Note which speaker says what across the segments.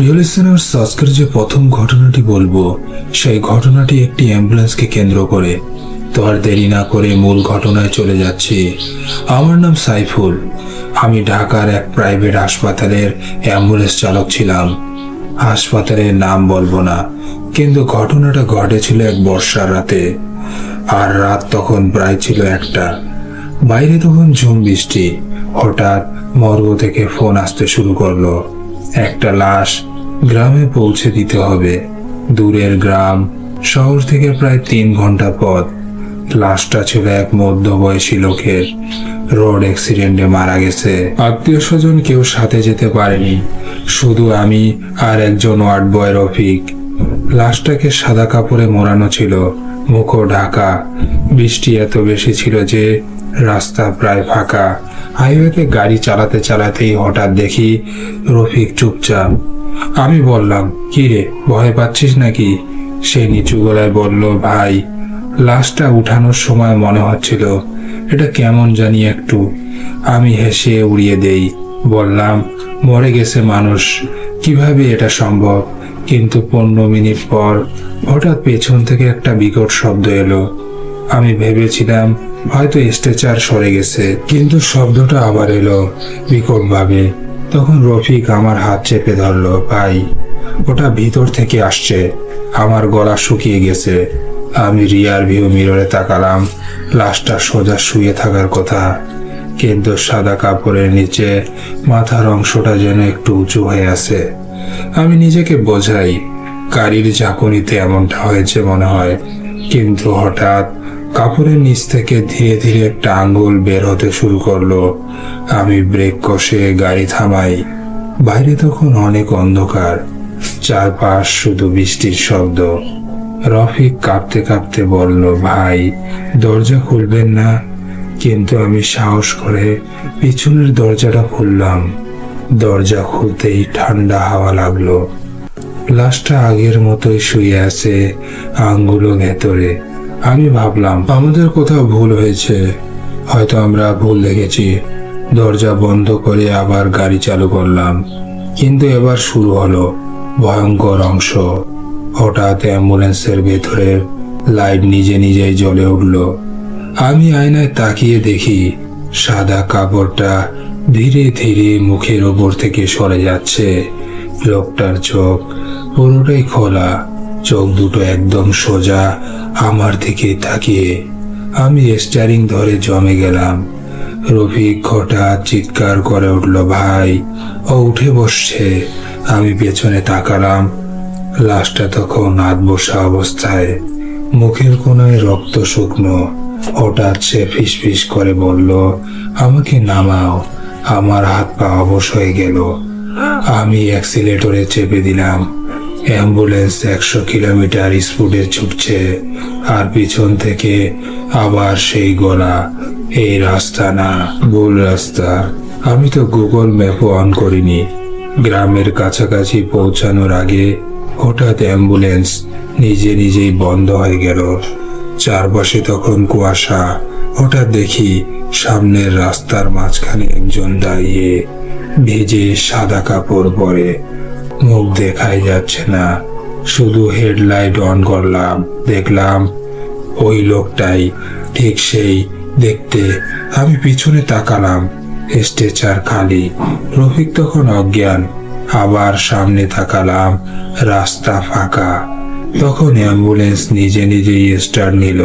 Speaker 1: প্রিয় লিসেনার্স, আজকের যে প্রথম ঘটনাটি বলবো সেই ঘটনাটি একটি অ্যাম্বুলেন্সকে কেন্দ্র করে। তো আর দেরি না করে মূল ঘটনায় চলে যাচ্ছি। আমার নাম সাইফুল। আমি ঢাকার এক প্রাইভেট হাসপাতালের অ্যাম্বুলেন্স চালক ছিলাম। হাসপাতালের নাম বলবো না, কিন্তু ঘটনাটা ঘটেছিল এক বর্ষার রাতে। আর রাত তখন প্রায় ছিল 1টা। বাইরে তখন ঝুম বৃষ্টি। হঠাৎ মর্গ থেকে ফোন আসতে শুরু করলো, একটা লাশ গ্রামে পৌঁছে দিতে হবে। দূরের গ্রাম, শহর থেকে প্রায় 3 ঘন্টা পথ। লাশটা ছিল এক মধ্যবয়সী লোকের, রোড অ্যাক্সিডেন্টে মারা গেছে। আত্মীয় স্বজন কেউ সাথে যেতে পারেনি, শুধু আমি আর একজন ওয়ার্ড বয় রফিক। লাশটাকে সাদা কাপড়ে মোড়ানো ছিল, মুখও ঢাকা। বৃষ্টি এত বেশি ছিল যে রাস্তা প্রায় ফাঁকা। হাইওয়েতে গাড়ি চালাতে চালাতেই হঠাৎ দেখি রফিক চুপচাপ। আমি বললাম, কি রে, ভয় পাচ্ছিস নাকি? সে নিচু গলায় বলল, ভাই, লাশটা উঠানোর সময় মনে হচ্ছিল এটা কেমন জানি একটু। আমি হেসে উড়িয়ে দেই, বললাম, মরে গেছে মানুষ, কিভাবে এটা সম্ভব? কিন্তু 15 মিনিট পর হঠাৎ পেছন থেকে একটা বিকট শব্দ এলো। আমি ভেবেছিলাম হয়তো স্ট্রেচার সরে গেছে, কিন্তু শব্দটা আবার এলো বিকট ভাবে। তখন রফিক আমার হাত চেপে ধরলো, ভাই, ওটা ভিতর থেকে আসছে। আমার গলা শুকিয়ে গেছে। আমি রিয়ার ভিউ মিররে তাকালাম। লাশটা সোজা শুয়ে থাকার কথা, কিন্তু সাদা কাপড়ের নিচে মাথার অংশটা যেন একটু উঁচু হয়ে আছে। আমি নিজেকে বোঝাই, গাড়ির ঝাঁকুনিতে এমনটা হয়েছে মনে হয়। কিন্তু হঠাৎ কাপড়ের নিচ থেকে ধীরে ধীরে একটা আঙ্গুল বের হতে শুরু করলো। আমি ব্রেক কষে গাড়ি থামাই। বাইরে তখন অনেক অন্ধকার, চারপাশ শুধু বৃষ্টির শব্দ। রফিক কাঁপতে কাঁপতে বলল, ভাই, দরজা খুলবেন না? কিন্তু আমি সাহস করে পিছনের দরজাটা খুললাম। দরজা খুলতেই ঠান্ডা হাওয়া লাগলো। লাশটা আগের মতোই শুয়ে আছে, আঙ্গুলও ভেতরে। আমি ভাবলাম আমাদের কোথাও ভুল হয়েছে, হয়তো আমরা ভুল দেখেছি। দরজা বন্ধ করে আবার গাড়ি চালু করলাম। কিন্তু এবার শুরু হলো ভয়ঙ্কর অংশ। হঠাৎ অ্যাম্বুলেন্সের ভেতরের লাইট নিজে নিজেই জ্বলে উঠল। আমি আয়নায় তাকিয়ে দেখি সাদা কাপড়টা ধীরে ধীরে মুখের ওপর থেকে সরে যাচ্ছে। লোকটার চোখ পুরোটাই খোলা, চোখ দুটো একদম সোজা আমার দিকে তাকিয়ে। আমি স্টিয়ারিং ধরে জমে গেলাম। রফিক হঠাৎ চিৎকার করে উঠল, ভাই, ও উঠে বসছে। আমি পেছনে তাকালাম। লাশটা তখন হাত বসা অবস্থায়, মুখের কোনায় রক্ত শুকনো। হঠাৎ সে ফিসফিস করে বলল, আমাকে নামাও। আমার হাত পা অবশ হয়ে গেল। আমি অ্যাক্সিলেটরে চেপে দিলাম। অ্যাম্বুলেন্স 100 কিলোমিটার স্পিডে ছুটছে, আর পিছন থেকে আবার সেই গলা, এই রাস্তা না, ভুল রাস্তা। আমি তো গুগল ম্যাপও অন করিনি। গ্রামের কাছাকাছি পৌঁছানোর আগে হঠাৎ অ্যাম্বুলেন্স নিজে নিজেই বন্ধ হয়ে গেল। চারপাশে তখন কুয়াশা। হঠাৎ দেখি সামনের রাস্তার মাঝখানে একজন দাঁড়িয়ে, ভেজে সাদা কাপড় পরে। মুখ দেখাই যাচ্ছে না, শুধু হেডলাইট অন করলাম। দেখলাম ওই লোকটাই, ঠিক সেই দেখতে। আমি পিছনে তাকালাম, স্ট্রেচার খালি। রফিক তখন অজ্ঞান। আবার সামনে তাকালাম, রাস্তা ফাঁকা। তখন অ্যাম্বুলেন্স নিজে নিজেই স্টার্ট নিল।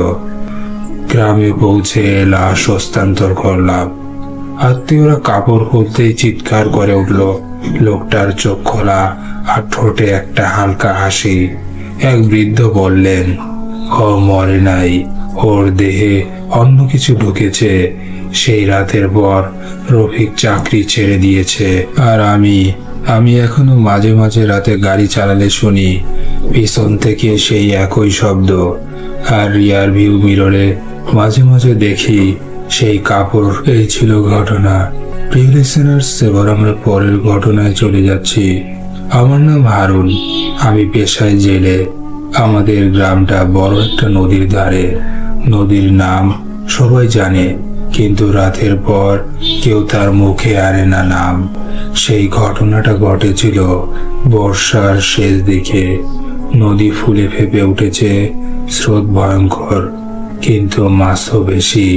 Speaker 1: গ্রামে পৌঁছে লাশ হস্তান্তর করলাম। আত্মীয়রা কাপড় খুলতেই চিৎকার করে উঠল। লোকটার চোখ খোলা আর ঠোঁটে একটা হালকা হাসি। এক বৃদ্ধ বললেন, ও মরে নাই, ওর দেহে অন্য কিছু ঢুকেছে। সেই রাতের পর রফিক চাকরি ছেড়ে দিয়েছে। আর আমি এখনো মাঝে মাঝে রাতে গাড়ি চালালে শুনি পিছন থেকে সেই একই শব্দ। আর রিয়ার ভিউ মিররে মাঝে মাঝে দেখি সেই কাপড়। এই ছিল ঘটনা। প্রিয় লিসেনার্স, এবার আমরা পরের ঘটনায় চলে যাচ্ছি। আমার নাম হারুন। আমি পেশায় জেলে। আমাদের গ্রামটা বড় একটা নদীর ধারে। নদীর নাম সবাই জানে, কিন্তু রাতের পর কেউ তার মুখে আনে না নাম। সেই ঘটনাটা ঘটেছিল বর্ষার শেষ দিকে নদী ফুলে ফেপে উঠেছে, স্রোত ভয়ঙ্কর, কিন্তু মাছও বেশি।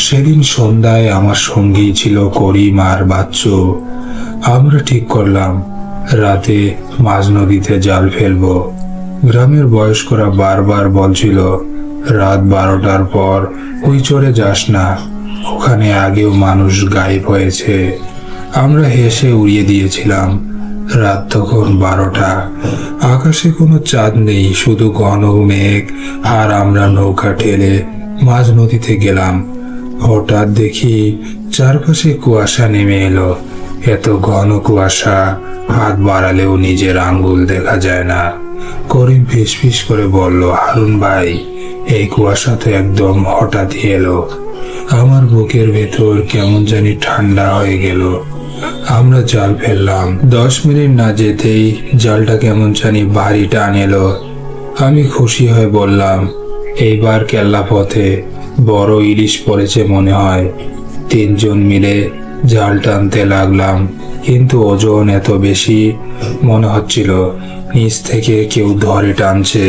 Speaker 1: সেদিন সন্ধ্যায় আমার সঙ্গী ছিল করিম আর বাচ্চু। আমরা ঠিক করলাম রাতে মাঝ নদীতে জাল ফেলবো। গ্রামের বয়স্করা বারবার বলছিল রাত 12টার পর ওই চরে যাস না, ওখানে আগেও মানুষ গায়েব হয়েছে। আমরা হেসে উড়িয়ে দিয়েছিলাম। রাত তখন 12টা, আকাশে কোনো চাঁদ নেই, শুধু ঘন মেঘ। আর আমরা নৌকা ঠেলে মাঝ নদীতে গেলাম। হঠাৎ দেখি চারপাশে কুয়াশা নেমে এলো, এত ঘন কুয়াশা হাত বাড়ালেও নিজের আঙ্গুল দেখা যায় না। করিম ফিসফিস করে বলল, হারুন ভাই, এই কুয়াশা তো একদম হঠাৎই এলো। আমার বুকের ভেতর কেমন জানি ঠান্ডা হয়ে গেল। আমরা জাল ফেললাম। 10 মিনিট না যেতেই জালটা কেমন জানি ভারী টান এলো। আমি খুশি হয়ে বললাম, এইবার কেল্লা পথে বড় ইলিশ পড়েছে মনে হয়। 3 জন মিলে জাল টানতে লাগলাম, কিন্তু ওজন এত বেশি মনে হচ্ছিল নিচ থেকে কেউ ধরে টানছে।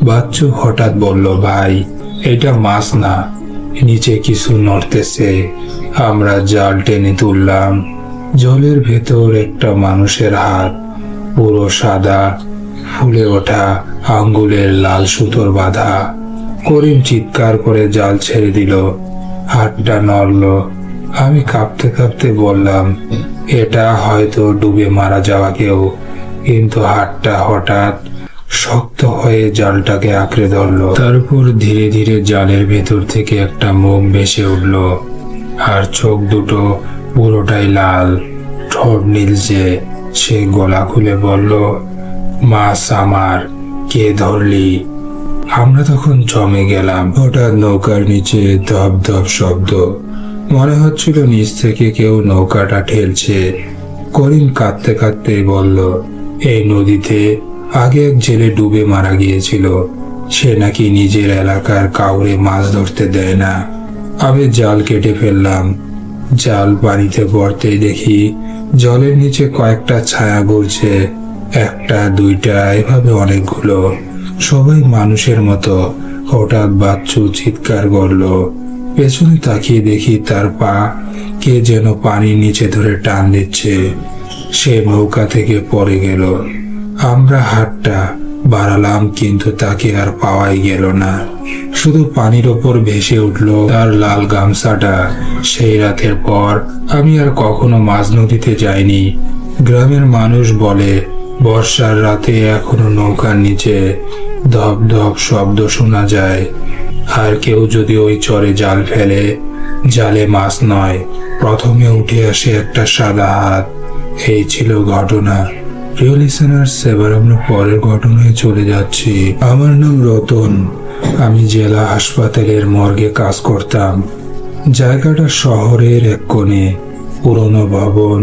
Speaker 1: বাচ্চু হঠাৎ বলল, ভাই, এটা মাছ না, নিচে কিছু নড়তেছে। আমরা জাল টেনে তুললাম। জলের ভেতর একটা মানুষের হাত, পুরো সাদা, ফুলে ওঠা আঙ্গুলের লাল সুতোর বাঁধা। করিম চিৎকার করে জাল ছেড়ে দিল, হাতটা নড়ল। আমি কাঁপতে কাঁপতে বললাম, এটা হয়তো ডুবে মারা যাওয়া কেউ। কিন্তু হাতটা হঠাৎ শক্ত হয়ে জালটাকে আঁকড়ে ধরল। তারপর ধীরে ধীরে জালের ভেতর থেকে একটা মুখ ভেসে উঠল, আর চোখ দুটো পুরোটাই লাল, ঠোঁট নীলচে। সে গলা খুলে বলল, মাছ আমার, কে ধরলি? আমরা তখন জমে গেলাম। হঠাৎ নৌকার নিচে ধপ ধপ শব্দ, মনে হচ্ছিল নিচ থেকে কেউ নৌকাটা ঠেলছে। করিম কাঁদতে কাঁদতে বলল, এই নদীতে আগে এক জেলে ডুবে মারা গিয়েছিল। সে নাকি নিজের এলাকার কাউরে মাছ ধরতে দেয় না। আমি জাল কেটে ফেললাম। জাল পানিতে পড়তেই দেখি জলের নিচে কয়েকটা ছায়া ঘুরছে, 1টা 2টা, এভাবে অনেকগুলো, সবাই মানুষের মতো। হঠাৎ বাচ্চু চিৎকার করলো। পেছনে তাকিয়ে দেখি তার পা কে যেন পানির নিচে ধরে টান দিচ্ছে। সে নৌকা থেকে পড়ে গেল। আমরা হাতটা বাড়ালাম, কিন্তু তাকে আর পাওয়াই গেল না। শুধু পানির ওপর ভেসে উঠল তার লাল গামছাটা। সেই রাতের পর আমি আর কখনো মাঝ নদীতে যাইনি। গ্রামের মানুষ বলে, বর্ষার রাতে এখনো নৌকার নিচে ধপ ধপ শব্দ শোনা যায়। আর কেউ যদি ওই চরে জাল ফেলে, জালে মাছ নয়, প্রথমে উঠে আসে একটা সাদা হাত। এই ছিল ঘটনা। প্রিয় লিসেনার্স, এবার আমরা পরের ঘটনায় চলে যাচ্ছি। আমার নাম রতন। আমি জেলা হাসপাতালের মর্গে কাজ করতাম। জায়গাটা শহরের এক কোণে, পুরনো ভবন,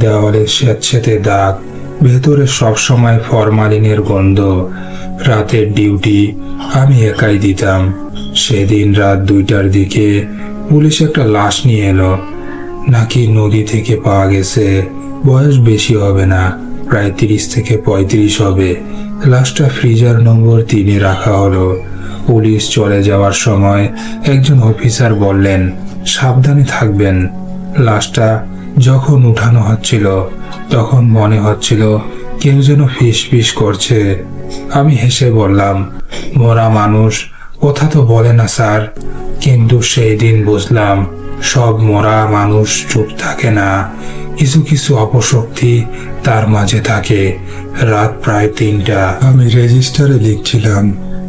Speaker 1: দেওয়ালে স্যাঁতসেঁতে দাগ, ভেতরে সবসময় ফরমালিনের গন্ধ। রাতের ডিউটি আমি একাই দিতাম। সেদিন রাত 2টার দিকে পুলিশ একটা লাশ নিয়ে এলো। নাকি নদী থেকে পাওয়া গেছে। বয়স বেশি হবে না, প্রায় 30 থেকে 35 হবে। লাশটা ফ্রিজার নম্বর 3-এ রাখা হলো। পুলিশ চলে যাওয়ার সময় একজন অফিসার বললেন, সাবধানে থাকবেন। লাশটা যখন উঠানো হচ্ছিল তখন মনে হচ্ছিল কেউ যেন ফিসফিস করছে। আমি হেসে বললাম, মরা মানুষ কথা তো বলে না স্যার। কিন্তু সেই দিন বুঝলাম, সব মরা মানুষ চুপ থাকে না, কিছু কিছু অপশক্তি তার মাঝে থাকে। রাত প্রায় 3টা। আমি রেজিস্টারে লিখছিলাম।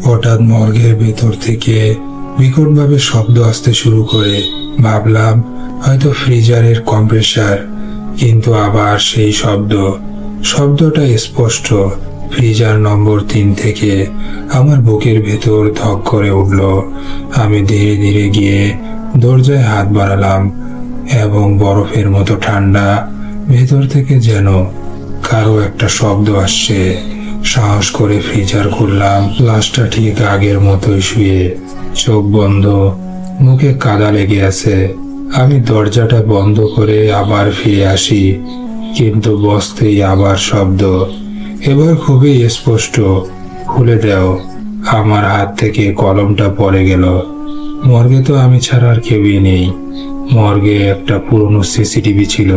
Speaker 1: হঠাৎ মর্গের ভেতর থেকে বিকটভাবে শব্দ আসতে শুরু করে। ভাবলাম হয়তো ফ্রিজারের কম্প্রেসার, কিন্তু আবার সেই শব্দটা স্পষ্ট। ফ্রিজার নম্বর 3 থেকে আমার বুকের ভেতর ধক করে উঠল। আমি ধীরে ধীরে গিয়ে দরজায় হাত বাড়ালাম, এবং বরফের মতো ঠান্ডা ভেতর থেকে যেন কারো একটা শব্দ আসছে। সাহস করে ফ্রিজার খুললাম। লাশটা ঠিক আগের মতোই শুয়ে, চোখ বন্ধ, মুখে কাদা লেগে আছে। আমি দরজাটা বন্ধ করে আবার ফিরে আসি। কিন্তু বসতেই আবার শব্দ। এবার খুবই স্পষ্ট, খুলে দাও। আমার হাত থেকে কলমটা পড়ে গেল। মর্গে তো আমি ছাড়া আর কেউই নেই। মর্গে একটা পুরনো সিসিটিভি ছিল।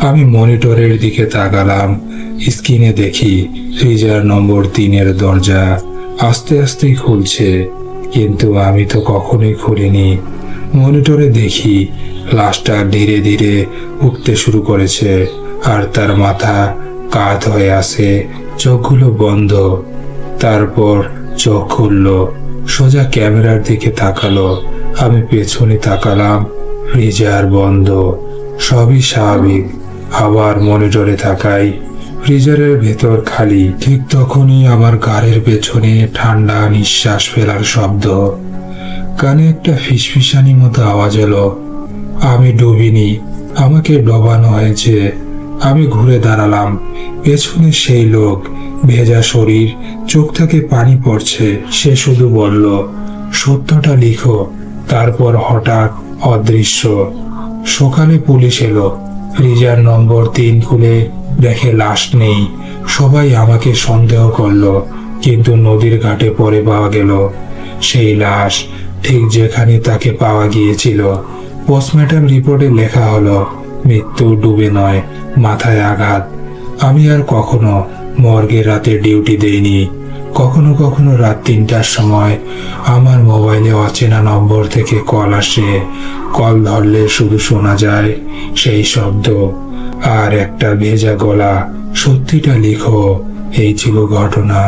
Speaker 1: আমি মনিটরের দিকে তাকালাম। স্ক্রিনে দেখি ফ্রিজার নম্বর 3-এর দরজা আস্তে আস্তে খুলছে, কিন্তু আমি তো কখনোই খুলিনি। মনিটরে দেখি লাশটা ধীরে ধীরে উঠতে শুরু করেছে, আর তার মাথা কাত হয়ে আছে, চোখগুলো বন্ধ। তারপর চোখ খুললো, সোজা ক্যামেরার দিকে তাকালো। আমি পেছনে তাকালাম, ফ্রিজার বন্ধ, সবই স্বাভাবিক। আবার মনিটরে তাকাই, ফ্রিজারের ভেতর খালি। ঠিক তখনই আমার গাড়ির পেছনে ঠান্ডা নিঃশ্বাস ফেলার শব্দ। কানে একটা ফিসফিসানি মতো আওয়াজ এলো। আমি ডুবিনি, আমাকে ডোবানো হয়েছে। আমি ঘুরে দাঁড়ালাম। পেছনে সেই লোক, ভেজা শরীর, চোখ থেকে পানি পড়ছে। সে শুধু বলল, সত্যটা লিখো। তারপর হঠাৎ অদৃশ্য। সকালে পুলিশ এলো। ফ্রিজার নম্বর 3 খুলে দেখে লাশ নেই। সবাই আমাকে সন্দেহ করলো, কিন্তু নদীর ঘাটে পরে পাওয়া গেল সেই লাশ, ঠিক যেখানে তাকে পাওয়া গিয়েছিল। পোস্টমর্টম রিপোর্টে লেখা হলো, মৃত্যু ডুবে নয়, মাথায় আঘাত। আমি আর কখনো মর্গে রাতে ডিউটি দেইনি। কখনো কখনো রাত 3টার সময় আমার মোবাইলে অচেনা নম্বর থেকে কল আসে। কল ধরলে শুধু শোনা যায় সেই শব্দ আর একটা ভেজা গলা, সত্যিটা লিখো। এই ছিল ঘটনা।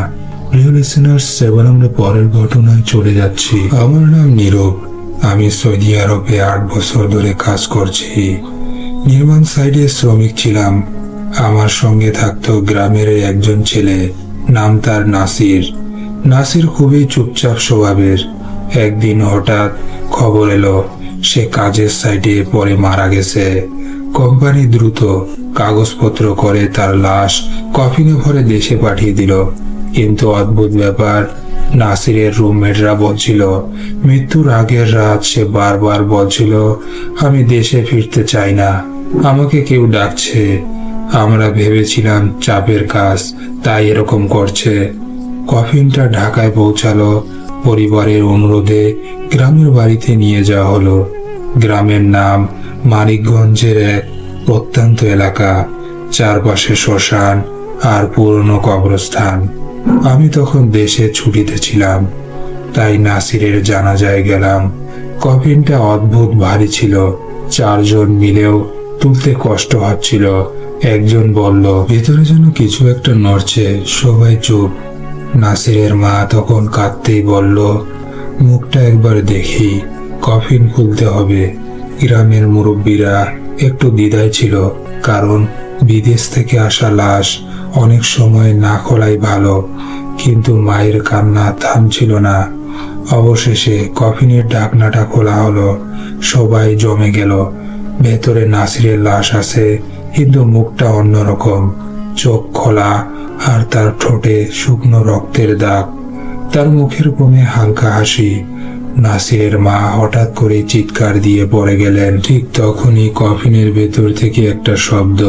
Speaker 1: প্রিয় লিসেনার্স, এবার আমরা পরের ঘটনায় চলে যাচ্ছি। আমার নাম নীরব। আমি সৌদি আরবে 8 বছর ধরে কাজ করছি। নির্মাণ সাইটে শ্রমিক ছিলাম। আমার সঙ্গে থাকতো গ্রামের একজন ছেলে, নাম তার নাসির। নাসির খুবই চুপচাপ স্বভাবের। একদিন হঠাৎ খবর এলো সে কাজের সাইটে পরে মারা গেছে। কোম্পানি দ্রুত কাগজপত্র করে তার লাশ কফিনে ভরে দেশে পাঠিয়ে দিল। কিন্তু অদ্ভুত ব্যাপার, নাসিরের রুমমেটরা বলছিল মৃত্যুর আগের রাত সে বারবার বলছিল, আমি দেশে ফিরতে চাই না, আমাকে কেউ ডাকছে। আমরা ভেবেছিলাম চাপের কাজ, তাই এরকম করছে। কফিনটা ঢাকায় পৌঁছালো। পরিবারের অনুরোধে গ্রামের বাড়িতে নিয়ে যাওয়া হলো। গ্রামের নাম মানিকগঞ্জের এক প্রত্যন্ত এলাকা। চারপাশে শ্মশান আর পুরনো কবরস্থান। আমি তখন দেশে ছুটিতে ছিলাম, তাই নাসিরের জানাজায় গেলাম। কফিনটা অদ্ভুত ভারী ছিল। 4 জন মিলেও তুলতে কষ্ট হচ্ছিল। একজন বলল, ভিতরে যেন কিছু একটা নড়ছে। সবাই চুপ। নাসিরের মা তখন কাঁদতেই বলল, মুখটা একবার দেখি, কফিন খুলতে হবে। গ্রামের মুরব্বীরা একটু দ্বিধায় ছিল, কারণ বিদেশ থেকে আসা লাশ অনেক সময় না খোলাই ভালো। কিন্তু মায়ের কান্না থামছিল না। অবশেষে কফিনের ঢাকনাটা খোলা হলো। সবাই জমে গেল। ভেতরে নাসিরের লাশ আছে, কিন্তু মুখটা অন্যরকম। চোখ খোলা আর তার ঠোঁটে শুকনো রক্তের দাগ। তার মুখের কোণে হালকা হাসি। নাসিরের মা হঠাৎ করে চিৎকার দিয়ে পড়ে গেলেন। ঠিক তখনই কফিনের ভেতর থেকে একটা শব্দ।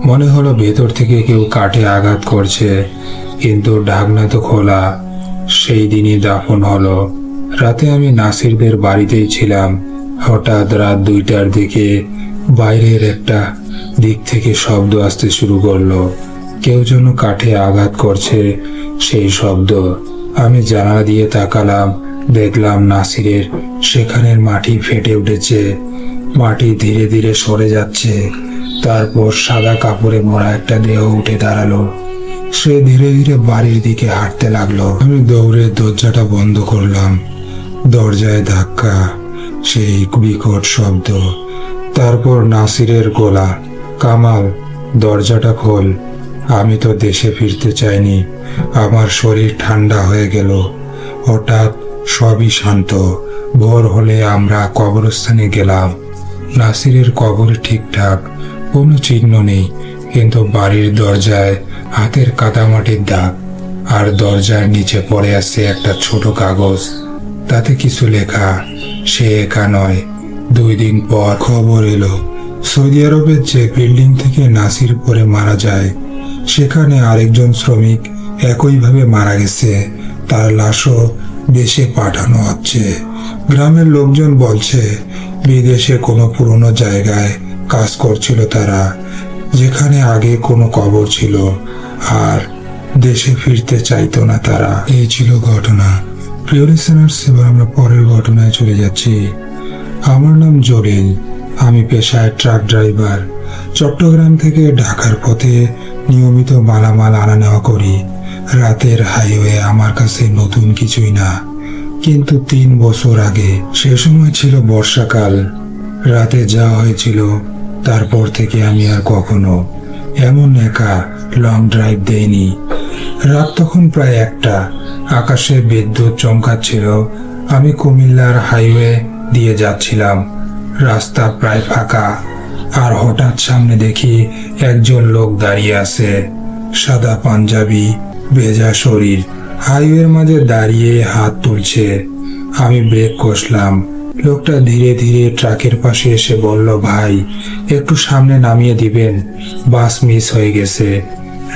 Speaker 1: মনে হলো ভেতর থেকে কেউ কাঠে আঘাত করছে, কিন্তু ঢাকনা তো খোলা। সেই দিনই দাফন হলো। রাতে আমি নাসিরদের বাড়িতেই ছিলাম। হঠাৎ রাত 2টার দিকে বাইরের একটা দিক থেকে শব্দ আসতে শুরু করলো। কেউ যেন কাঠে আঘাত করছে, সেই শব্দ। আমি জানালা দিয়ে তাকালাম। দেখলাম নাসিরের সেখানের মাটি ফেটে উঠেছে। মাটি ধীরে ধীরে সরে যাচ্ছে। তারপর সাদা কাপড়ে মোড়া একটা দেহ উঠে দাঁড়ালো। সে ধীরে ধীরে বাড়ির দিকে হাঁটতে লাগলো। আমি দৌড়ে দরজাটা বন্ধ করলাম। দরজায় ধাক্কা, সেই বিকট শব্দ। তারপর নাসিরের গলা, কামাল, দরজাটা খোল। আমি তো দেশে ফিরতে চাইনি। আমার শরীর ঠান্ডা হয়ে গেল। হঠাৎ সবই শান্ত। ভোর হলে আমরা কবরস্থানে গেলাম। নাসিরের কবর ঠিকঠাক, কোনো চিহ্ন নেই, কিন্তু বাড়ির দরজায় হাতের কাদামাটির দাগ। আর দরজার নিচে পড়ে আছে একটা ছোট কাগজ। তাতে কিছু লেখা, সে একা নয়। 2 দিন পর খবর এলো সৌদি আরবের যে বিল্ডিং থেকে নাসির পরে মারা যায়, সেখানে আরেকজন শ্রমিক একইভাবে মারা গেছে। তার লাশও দেশে পাঠানো হচ্ছে। গ্রামের লোকজন বলছে বিদেশে কোনো পুরনো জায়গায় কাজ করছিল তারা, যেখানে আগে কোনো কবর ছিল, আর দেশে ফিরতে চাইতো না তারা। এই ছিল ঘটনা। প্রিয় লিসেনার্স, এবার আমরা পরের ঘটনায় চলে যাচ্ছি। আমার নাম জলিল। আমি পেশায় ট্রাক ড্রাইভার। চট্টগ্রাম থেকে ঢাকার পথে নিয়মিত মালামাল আনা নেওয়া করি। রাতের হাইওয়ে আমার কাছে নতুন কিছুই না, কিন্তু 3 বছর আগে, সে সময় ছিল বর্ষাকাল, রাতে যাওয়া হয়েছিল। তারপর থেকে আমি আর কখনো এমন একা লং ড্রাইভ দেইনি। রাত তখন প্রায় 1টা। আকাশে বিদ্যুৎ চমকাচ্ছিল। আমি কুমিল্লার হাইওয়ে দিয়ে যাচ্ছিলাম। রাস্তা প্রায় ফাঁকা, আর হঠাৎ সামনে দেখি একজন লোক দাঁড়িয়ে আছে। সাদা পাঞ্জাবি, ভেজা শরীর, হাইওয়ের মাঝে দাঁড়িয়ে হাত তুলছে। আমি ব্রেক কষলাম। লোকটা ধীরে ধীরে ট্রাকের পাশে এসে বলল, ভাই, একটু সামনে নামিয়ে দিবেন, বাস মিস হয়ে গেছে।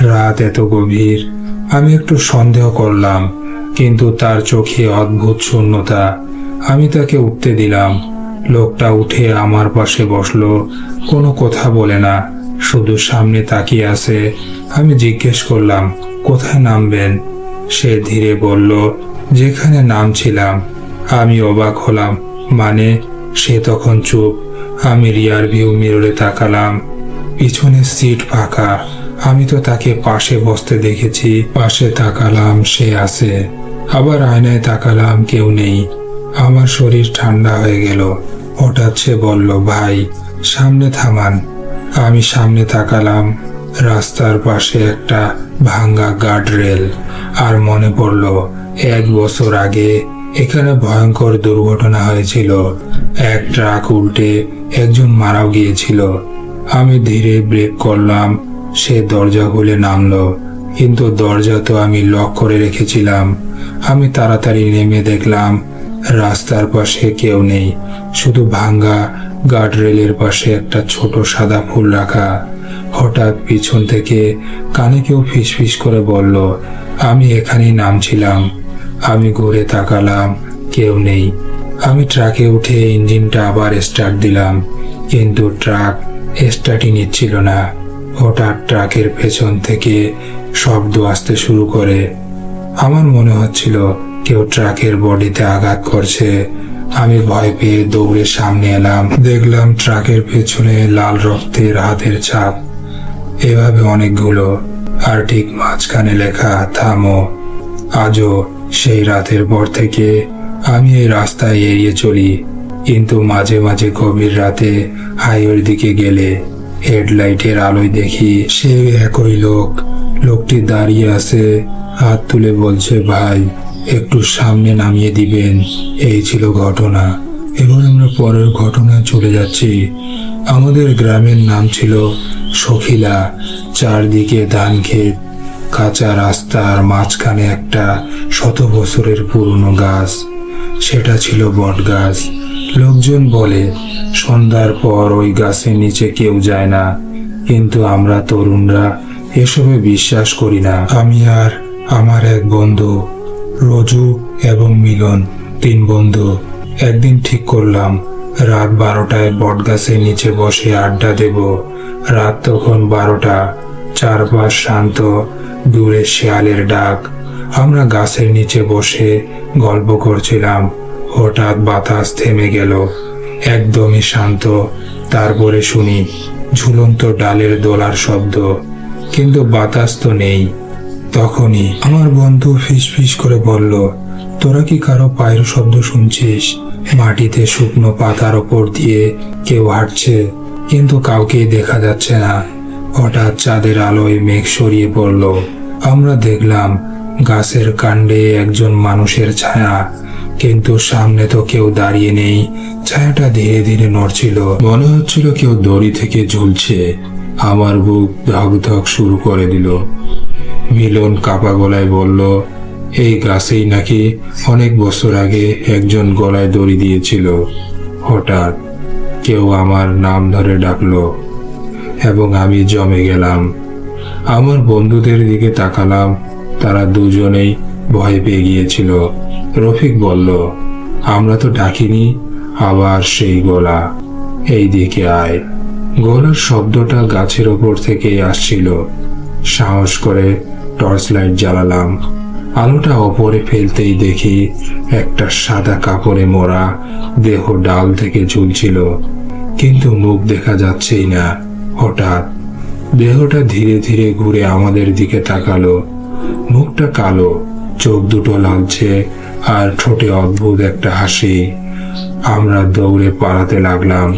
Speaker 1: রাত এত গভীর। আমি একটু সন্দেহ করলাম, কিন্তু তার চোখে অদ্ভুত শূন্যতা। আমি তাকে উঠতে দিলাম। লোকটা উঠে আমার পাশে বসলো। কোনো কথা বলে না, শুধু সামনে তাকিয়ে আছে। আমি জিজ্ঞেস করলাম, কোথায় নামবেন? সে ধীরে বলল, যেখানে নামছিলাম। আমি অবাক হলাম। মানে? সে তখন চুপ। আমি রিয়ার ভিউ মিররে তাকালাম। পিছনের সিট ফাঁকা। আমি তো তাকে পাশে বসতে দেখেছি। পাশে তাকালাম, সে আছে। আবার আয়নায় তাকালাম, কেউ নেই। আমার শরীর ঠান্ডা হয়ে গেল। হঠাৎ সে বলল, ভাই, সামনে থামান। আমি সামনে তাকালাম। রাস্তার পাশে একটা ভাঙ্গা গার্ড রেল। আর মনে পড়ল 1 বছর আগে এখানে ভয়ঙ্কর দুর্ঘটনা হয়েছিল। এক ট্রাক উল্টে একজন মারাও গিয়েছিল। আমি ধীরে ব্রেক করলাম। সে দরজা খুলে নামলো, কিন্তু দরজা তো আমি লক করে রেখেছিলাম। আমি তাড়াতাড়ি নেমে দেখলাম রাস্তার পাশে কেউ নেই, শুধু ভাঙ্গা গার্ড রেলের পাশে একটা ছোট সাদা ফুল রাখা। হঠাৎ পিছন থেকে কানে কেউ ফিসফিস করে বলল, আমি এখানেই নামছিলাম। আমি ঘুরে তাকালাম, কেউ নেই। আমি ট্রাকে উঠে ইঞ্জিনটা আবার স্টার্ট দিলাম, কিন্তু ট্রাক স্টার্টই নিচ্ছিল না। হঠাৎ ট্রাকের পেছন থেকে শব্দ আসতে শুরু করে। আমার মনে হচ্ছিল কেউ ট্রাকের বডিতে আঘাত করছে। আমি ভয় পেয়ে দৌড়ে সামনে এলাম। দেখলাম ট্রাকের পেছনে লাল রক্তের হাতের ছাপ, এভাবে অনেকগুলো, আর ঠিক মাঝখানে লেখা, থামো। আজও সেই রাতের পর থেকে আমি এই রাস্তায় এড়িয়ে চলি, কিন্তু মাঝে মাঝে গভীর রাতে হাইওয়ের দিকে গেলে হেডলাইটের আলোয় দেখি সে একই লোক। লোকটি দাঁড়িয়ে আছে, হাত তুলে বলছে, ভাই, একটু সামনে নামিয়ে দিবেন। এই ছিল ঘটনা। এবার আমরা পরের ঘটনায় চলে যাচ্ছি। আমাদের গ্রামের নাম ছিল সখিলা। চারদিকে ধান ক্ষেত, কাঁচা রাস্তা, আর মাঝখানে একটা 100 বছরের পুরনো গাছ। সেটা ছিল বট গাছ। লোকজন বলে সন্ধ্যার পর ওই গাছের নিচে কেউ যায় না, কিন্তু আমরা তরুণরা এসবে বিশ্বাস করি না। আমি আর আমার এক বন্ধু, রজু এবং মিলন, 3 বন্ধু, একদিন ঠিক করলাম রাত 12টায় বট গাছের নিচে বসে আড্ডা দেব। রাত তখন 12টা, চারপাশ শান্ত, দূরে শেয়ালের ডাক। আমরা গাছের নিচে বসে গল্প করছিলাম। হঠাৎ বাতাস থেমে গেল, একদমই শান্ত। তারপরে শুনি ঝুলন্ত ডালের দোলার শব্দ, কিন্তু বাতাস তো নেই। তখনই আমার বন্ধু ফিসফিস করে বলল, তোরা কি কারো পায়ের শব্দ শুনছিস? মাটিতে শুকনো পাতার ওপর দিয়ে কেউ হাঁটছে, কিন্তু কাউকেই দেখা যাচ্ছে না। হঠাৎ চাঁদের আলোয় মেঘ সরিয়ে পড়ল। আমরা দেখলাম গাছের কাণ্ডে একজন মানুষের ছায়া, কিন্তু সামনে তো কেউ দাঁড়িয়ে নেই। ছায়াটা ধীরে ধীরে নড়ছিল, মনে হচ্ছিল কেউ দড়ি থেকে ঝুলছে। আমার বুক ধক ধক শুরু করে দিল। মিলন কাপা গলায় বলল, এই গাছেই নাকি অনেক বছর আগে একজন গলায় দড়ি দিয়েছিল। হঠাৎ কেউ আমার নাম ধরে ডাকলো এবং আমি জমে গেলাম। আমার বন্ধুদের দিকে তাকালাম, তারা দুজনেই ভয় পেয়ে গিয়েছিল। রফিক বলল, আমরা তো ডাকিনি। আবার সেই গলা, এই দিকে আয়। গলার শব্দটা গাছের ওপর থেকেই আসছিল। সাহস করে টর্চ লাইট জ্বালালাম। আলোটা ওপরে ফেলতেই দেখি একটা সাদা কাপড়ে মোড়া দেহ ডাল থেকে ঝুলছিল, কিন্তু মুখ দেখা যাচ্ছেই না। হঠাৎ দেহটা ধীরে ধীরে ঘুরে আমাদের দিকে তাকালো। মুখটা কালো, চোখ দুটো লালচে, আর ঠোঁটে অদ্ভুত একটা হাসি। আমরা দৌড়ে পালাতে লাগলাম,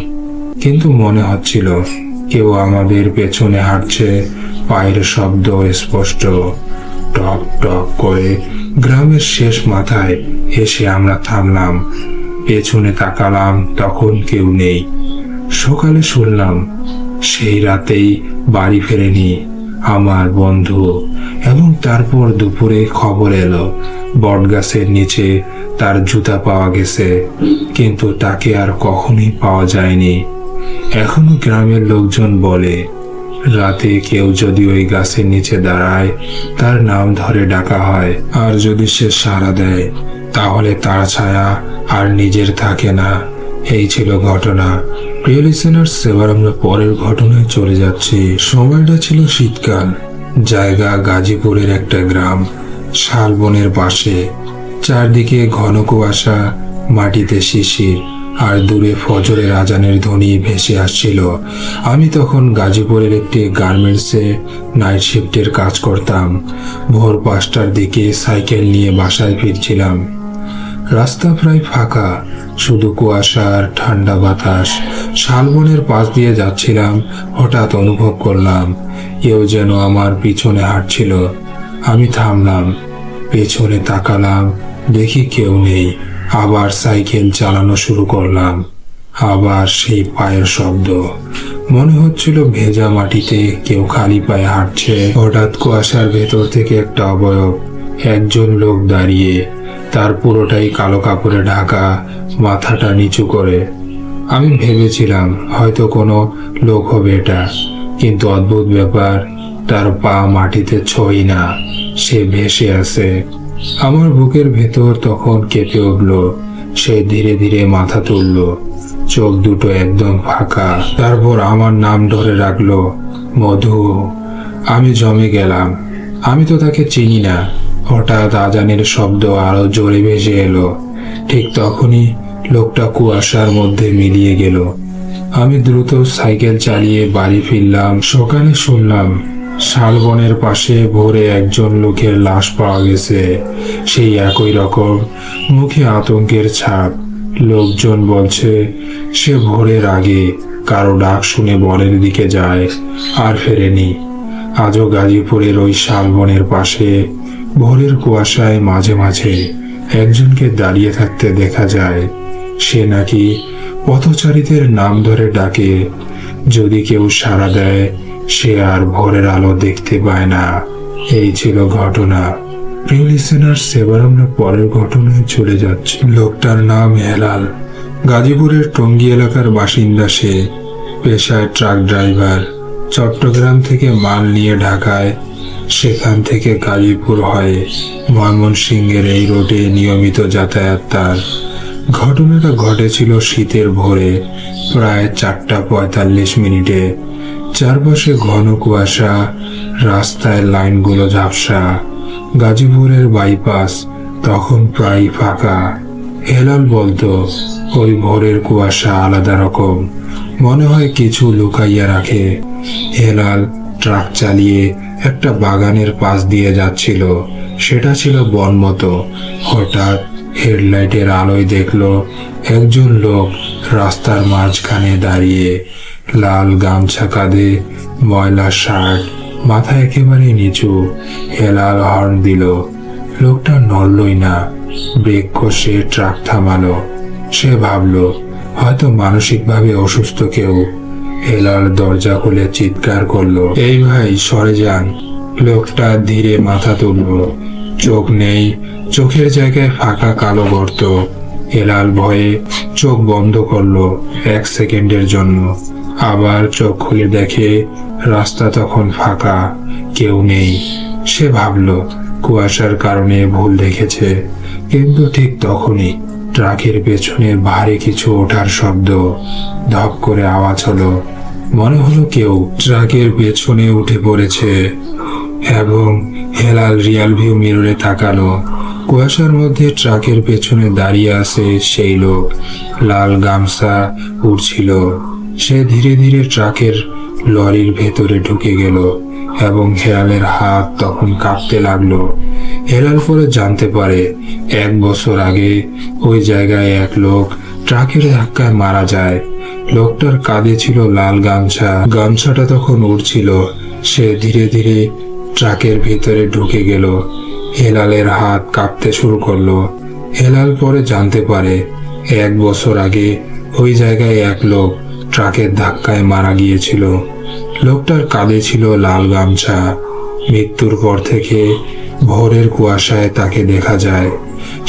Speaker 1: কিন্তু মনে হচ্ছিল কেউ আমাদের পেছনে হাঁটছে। পায়ের শব্দ স্পষ্ট। টক টক করে গ্রামের শেষ মাথায় এসে আমরা থামলাম। পেছনে তাকালাম, তখন কেউ নেই। সকালে শুনলাম সেই রাতেই বাড়ি ফেরেনি আমার বন্ধু। এবং তারপর দুপুরে খবর এলো বটগাছের নিচে তার জুতা পাওয়া গেছে, কিন্তু তাকে আর কখনোই পাওয়া যায়নি। এখনো গ্রামের লোকজন বলে, রাতে কেউ যদি ওই গাছের নিচে দাঁড়ায় তার নাম ধরে ডাকা হয়, আর যদি সে সাড়া দেয় তাহলে তার ছায়া আর নিজের থাকে না। এই ছিল ঘটনা। প্রিয় লিসেনার্স, এবার আমরা পরের ঘটনায় চলে যাচ্ছি। সময়টা ছিল শীতকাল। জায়গা গাজীপুরের একটা গ্রাম, শালবনের পাশে। চারদিকে ঘন কুয়াশা, মাটিতে শিশির, আর দূরে ফজরের আজানের ধ্বনি ভেসে আসছিল। আমি তখন গাজীপুরের একটি গার্মেন্টসে নাইট শিফটের কাজ করতাম। ভোর 5টার দিকে সাইকেল নিয়ে বাসায় ফিরছিলাম। রাস্তা প্রায় ফাঁকা, শুধু কুয়াশা আর ঠান্ডা বাতাস। শালবনের পাশ দিয়ে যাচ্ছিলাম, হঠাৎ অনুভব করলাম কেউ যেন আমার পিছনে হাঁটছিল। আমি থামলাম, পেছনে তাকালাম, দেখি কেউ নেই। আবার সাইকেল চালানো শুরু করলাম। আবার সেই পায়ের শব্দ। মনে হচ্ছিল ভেজা মাটিতে কেউ খালি পায়ে হাঁটছে। হঠাৎ কুয়াশার ভেতর থেকে একটা অবয়ব, একজন লোক দাঁড়িয়ে, তার পুরোটাই কালো কাপড়ে ঢাকা, মাথাটা নিচু করে। আমি ভেবেছিলাম হয়তো কোনো লোক হবে এটা, কিন্তু অদ্ভুত ব্যাপার, তার পা মাটিতে ছোঁই না, সে ভেসে আছে। আমার বুকের ভেতর তখন কেঁপে উঠল। সে ধীরে ধীরে মাথা তুলল, চোখ দুটো একদম ফাঁকা। তারপর আমার নাম ধরে রাখলো, মধু। আমি জমে গেলাম। আমি তো তাকে চিনি না। হঠাৎ আজানের শব্দ আরো জোরে ভেসে এলো। ঠিক তখনই লোকটা কুয়াশার মধ্যে মিলিয়ে গেল। আমি দ্রুত সাইকেল চালিয়ে বাড়ি ফিরলাম। সকালে শুনলাম শালবনের পাশে ভোরে একজন লোকের লাশ পাওয়া গেছে। সেই একই রকম, মুখে আতঙ্কের ছাপ। লোকজন বলছে সে ভোরের আগে কারো ডাক শুনে বনের দিকে যায়, আর ফেরেনি। আজও গাজীপুরের ওই শালবনের পাশে ভোরের কুয়াশায় মাঝে মাঝে একজনকে দাঁড়িয়ে থাকতে দেখা যায়। সে নাকি পথচারীদের নাম ধরে ডাকে। যদি কেউ সাড়া দেয়, সে আর ভোরের আলো দেখতে পায় না। এই ছিল ঘটনা। প্রিয় লিসেনার্স, এবার আমরা পরের ঘটনায় চলে যাচ্ছি। লোকটার নাম হেলাল। গাজীপুরের টঙ্গী এলাকার বাসিন্দা সে। পেশায় ট্রাক ড্রাইভার। চট্টগ্রাম থেকে মাল নিয়ে ঢাকায়, সেখান থেকে গাজীপুর হয়ে ময়মনসিংহের এই রোডে নিয়মিত যাতায়াত তার। ঘটনাটা ঘটেছিল শীতের ভোরে, প্রায় 4:45 চারপাশে ঘন কুয়াশা, রাস্তায় লাইনগুলো ঝাপসা। গাজীপুরের বাইপাস তখন প্রায় ফাঁকা। হেলাল বলতো, ওই ভোরের কুয়াশা আলাদা রকম, মনে হয় কিছু লুকাইয়া রাখে। হেলাল ট্রাক চালিয়ে একটা বাগানের পাশ দিয়ে যাচ্ছিল। সেটা ছিল বন মতো। হঠাৎ হেডলাইটের আলোয় দেখলো একজন লোক রাস্তার মাঝখানে দাঁড়িয়ে, লাল গামছা কাঁধে, ময়লা শার্ট, মাথা একেবারে নিচু। হেলাল হর্ন দিল। লোকটা নড়লই না। ব্রেক কষে ট্রাক থামালো। সে ভাবলো হয়তো মানসিকভাবে অসুস্থ কেউ। হেলাল দরজা খুলে চিৎকার করলো, এই ভাই সরে যান। লোকটা ধীরে মাথা তুলল। চোখ নেই, চোখের জায়গায় ফাঁকা কালো গর্ত। হেলাল ভয়ে চোখ বন্ধ করলো 1 সেকেন্ডের জন্য। আবার চোখ খুলে দেখে রাস্তা তখন ফাঁকা, কেউ নেই। সে ভাবলো কুয়াশার কারণে ভুল দেখেছে, কিন্তু ঠিক তখনই ট্রাকের পেছনে ভারী কিছু ওঠার শব্দ, ধপ করে আওয়াজ হলো। মনে হলো কেউ ট্রাকের পেছনে উঠে পড়েছে এবং হেলাল রিয়াল ভিউ মিররে তাকালো। কুয়াশার মধ্যে ট্রাকের পেছনে দাঁড়িয়ে আছে সেই লোক, লাল গামছা উড়ছিল। সে ধীরে ধীরে ট্রাকের লরির ভেতরে ঢুকে গেল এবং হেলালের হাত তখন কাঁপতে লাগলো। হেলাল পরে জানতে পারে 1 বছর আগে ওই জায়গায় এক লোক ট্রাকের ধাক্কায় মারা যায়। লোকটার কাঁধে ছিল লাল গামছা, গামছাটা তখন উড়ছিল। সে ধীরে ধীরে ট্রাকের ভিতরে ঢুকে গেল। হেলালের হাত কাঁপতে শুরু করলো। হেলাল পরে জানতে পারে 1 বছর আগে ওই জায়গায় এক লোক ট্রাকের ধাক্কায় মারা গিয়েছিল। লোকটার কাঁধে ছিল লাল গামছা। মৃত্যুর পর থেকে ভোরের কুয়াশায় তাকে দেখা যায়।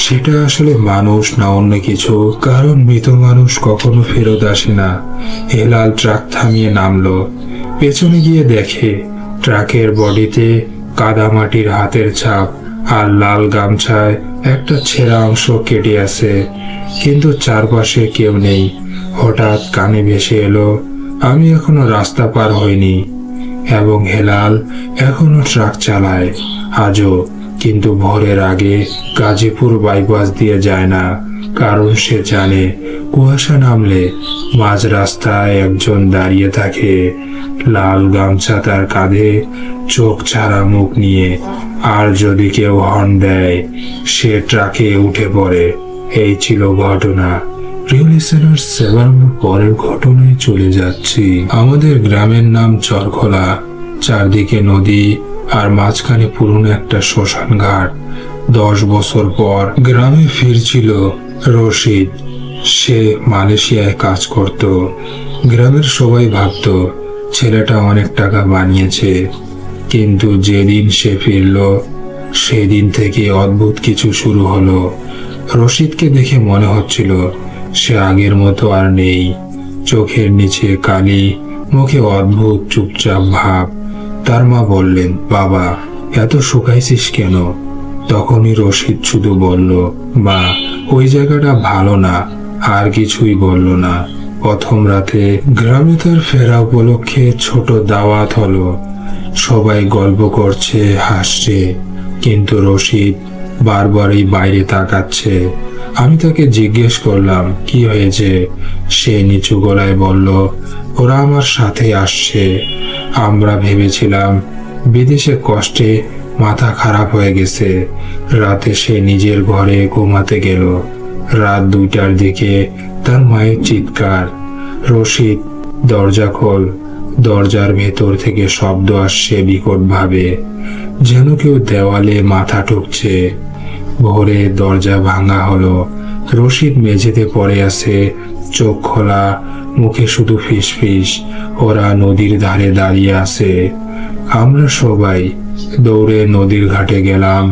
Speaker 1: সেটা আসলে মানুষ না অন্য কিছু, কারণ মৃত মানুষ কখনো ফেরত আসে না। হেলাল ট্রাক থামিয়ে নামলো। পেছনে গিয়ে দেখে ট্রাকের বডিতে কাদামাটির হাতের ছাপ আর লাল গামছায় একটা ছেঁড়া অংশ কেটে আছে, কিন্তু চারপাশে কেউ নেই। হঠাৎ কানে ভেসে এলো, আমি এখনো রাস্তা পার হইনি। এবং হেলাল এখনো ট্রাক চালায় আজও, কিন্তু ভোরের আগে গাজীপুর বাইপাস দিয়ে যায় না, কারণ সে জানে কুয়াশা নামলে মাঝ রাস্তায় একজন দাঁড়িয়ে থাকে, লাল গামছা তার কাঁধে, চোখ ছাড়া মুখ নিয়ে। আর যদি কেউ হর্ন দেয়, সে ট্রাকে উঠে পড়ে। এই ছিল ঘটনা। প্রিয় লিসেনার্স, এবার আমরা পরের ঘটনায় চলে যাচ্ছি। আমাদের গ্রামের নাম চরখোলা। চারদিকে নদী আর মাঝখানে পুরনো একটা শ্মশান ঘাট। 10 বছর পর গ্রামে ফিরছিল রশিদ। সে মালয়েশিয়ায় কাজ করত। গ্রামের সবাই ভাবত ছেলেটা অনেক টাকা বানিয়েছে, কিন্তু যেদিন সে ফিরল সেদিন থেকে অদ্ভুত কিছু শুরু হলো। রশিদকে দেখে মনে হচ্ছিল সে আগের মতো আর নেই। চোখের নিচে কালি, মুখে অদ্ভুত চুপচাপ ভাব। তার মা বললেন, বাবা এত শুকাইছিস কেন? তখনই রশিদ শুধু বলল, মা ওই জায়গাটা ভালো না। আর কিছুই বলল না। প্রথম রাতে গ্রামে তার ফেরা উপলক্ষে ছোট দাওয়াত হলো। সবাই গল্প করছে, হাসছে, কিন্তু রশিদ বারবারই বাইরে তাকাচ্ছে। আমি তাকে জিজ্ঞেস করলাম কি হয়েছে। সে নিচু গলায় বলল, ওরা আমার সাথে আসছে। আমরা ভেবেছিলাম বিদেশে কষ্টে মাথা খারাপ হয়ে গেছে। রাতে সে নিজের ঘরে ঘুমাতে গেল। রাত 2টার দিকে তার মায়ের চিৎকার, রশিদ দরজা খোল। দরজার ভেতর থেকে শব্দ আসছে বিকট ভাবে, যেন কেউ দেওয়ালে মাথা ঠুকছে। ভোরে দরজা ভাঙা হলো। রশিদ মেঝেতে পড়ে আছে, চোখ খোলা, মুখে শুধু ফিসফিস। ওরা নদীর ধারে দাঁড়িয়ে আছে। আমরা সবাই দৌড়ে নদীর ঘাটে গেলাম।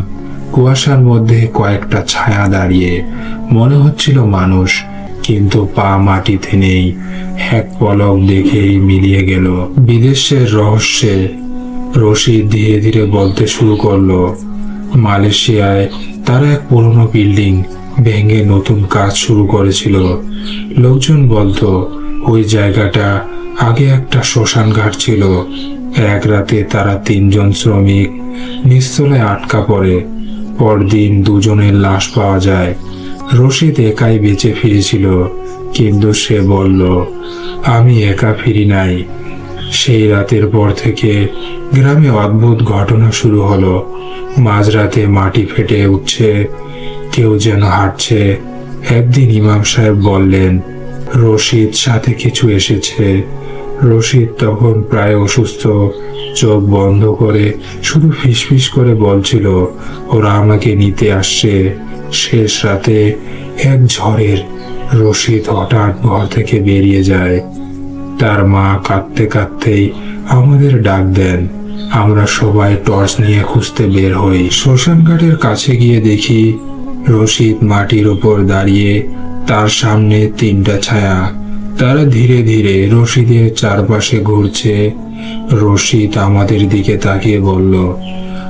Speaker 1: কুয়াশার মধ্যে কয়েকটা ছায়া দাঁড়িয়ে, মনে হচ্ছিল মানুষ, কিন্তু পা মাটিতে নেই। এক পলক দেখেই মিলিয়ে গেল। বিদেশের রহস্যে রশিদ ধীরে ধীরে বলতে শুরু করলো, মালয়েশিয়ায় তারা এক পুরনো বিল্ডিং ভেঙে নতুন কাজ শুরু করেছিল। লোকজন বলতো ওই জায়গাটা আগে একটা শ্মশান ঘাট ছিল। এক রাতে তারা 3জন শ্রমিক নিচতলায় আটকা পড়ে। পরদিন 2জনের লাশ পাওয়া যায়। রশিদ একাই বেঁচে ফিরেছিল, কিন্তু সে বলল, আমি একা ফিরি নাই। সেই রাতের পর থেকে গ্রামে অদ্ভুত ঘটনা শুরু হলো। মাঝরাতে মাটি ফেটে উঠছে, কেউ যেন হাঁটছে। একদিন ইমাম সাহেব বললেন, রশিদ সাথে কিছু এসেছে। রশিদ তখন প্রায় অসুস্থ। চোখ বন্ধ করে শুধু ফিসফিস করে বলছিল, ওরা আমাকে নিতে আসছে। শেষ রাতে এক ঝড়ের রশিদ হঠাৎ ঘর থেকে বেরিয়ে যায়। তার মা কাঁদতে কাঁদতেই আমাদের ডাক দেন। আমরা সবাই টর্চ নিয়ে খুঁজতে বের হই। শ্মশান ঘাটের কাছে গিয়ে দেখি রশিদ মাটির ওপর দাঁড়িয়ে, তার সামনে তিনটা ছায়া। তারা ধীরে ধীরে রশিদের চারপাশে ঘুরছে। রশিদ আমাদের দিকে তাকিয়ে বলল,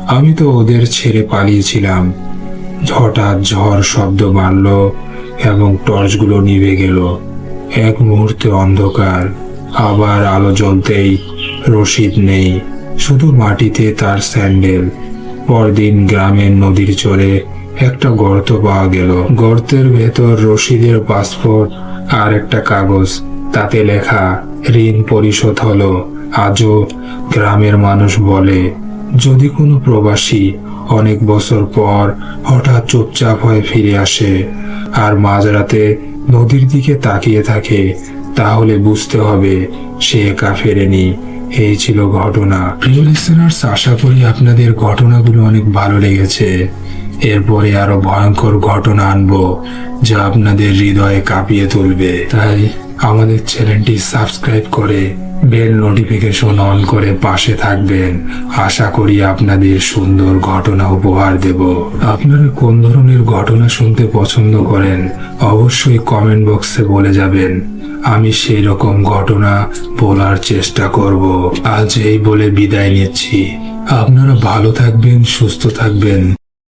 Speaker 1: আমি তো ওদের ছেড়ে পালিয়েছিলাম। হঠাৎ ঝড় শব্দ বাড়ল এবং টর্চগুলো নিভে গেল। এক মুহূর্তে অন্ধকার। আবার আলো জ্বলতেই রশিদ নেই, শুধু মাটিতে তার স্যান্ডেল। পরদিন গ্রামের নদীর চরে একটা গর্ত পাওয়া গেল। গর্তের ভেতর রশিদের পাসপোর্ট আর একটা কাগজ, তাতে লেখা ঋণ পরিশোধ হলো। আজও গ্রামের মানুষ বলে, যদি কোনো প্রবাসী অনেক বছর পর হঠাৎ চুপচাপ হয়ে ফিরে আসে আর মাঝরাতে নদীর দিকে তাকিয়ে থাকে, তাহলে বুঝতে হবে সে একা ফেরেনি। এই ছিল ঘটনা। প্রিয় লিসেনার্স, আশা করি আপনাদের ঘটনাগুলো অনেক ভালো লেগেছে। এরপরে আরো ভয়ঙ্কর ঘটনা আনবো যা আপনাদের হৃদয়ে কাঁপিয়ে তুলবে। তাই আমাদের চ্যানেলটি সাবস্ক্রাইব করে বেল নোটিফিকেশন অন করে পাশে থাকবেন। আশা করি আপনাদের সুন্দর ঘটনা উপহার দেব। আপনারা কোন ধরনের ঘটনা শুনতে পছন্দ করেন অবশ্যই কমেন্ট বক্সে বলে যাবেন। আমি সেই রকম ঘটনা বলার চেষ্টা করব। আজ এই বলে বিদায় নিচ্ছি। আপনারা ভালো থাকবেন, সুস্থ থাকবেন।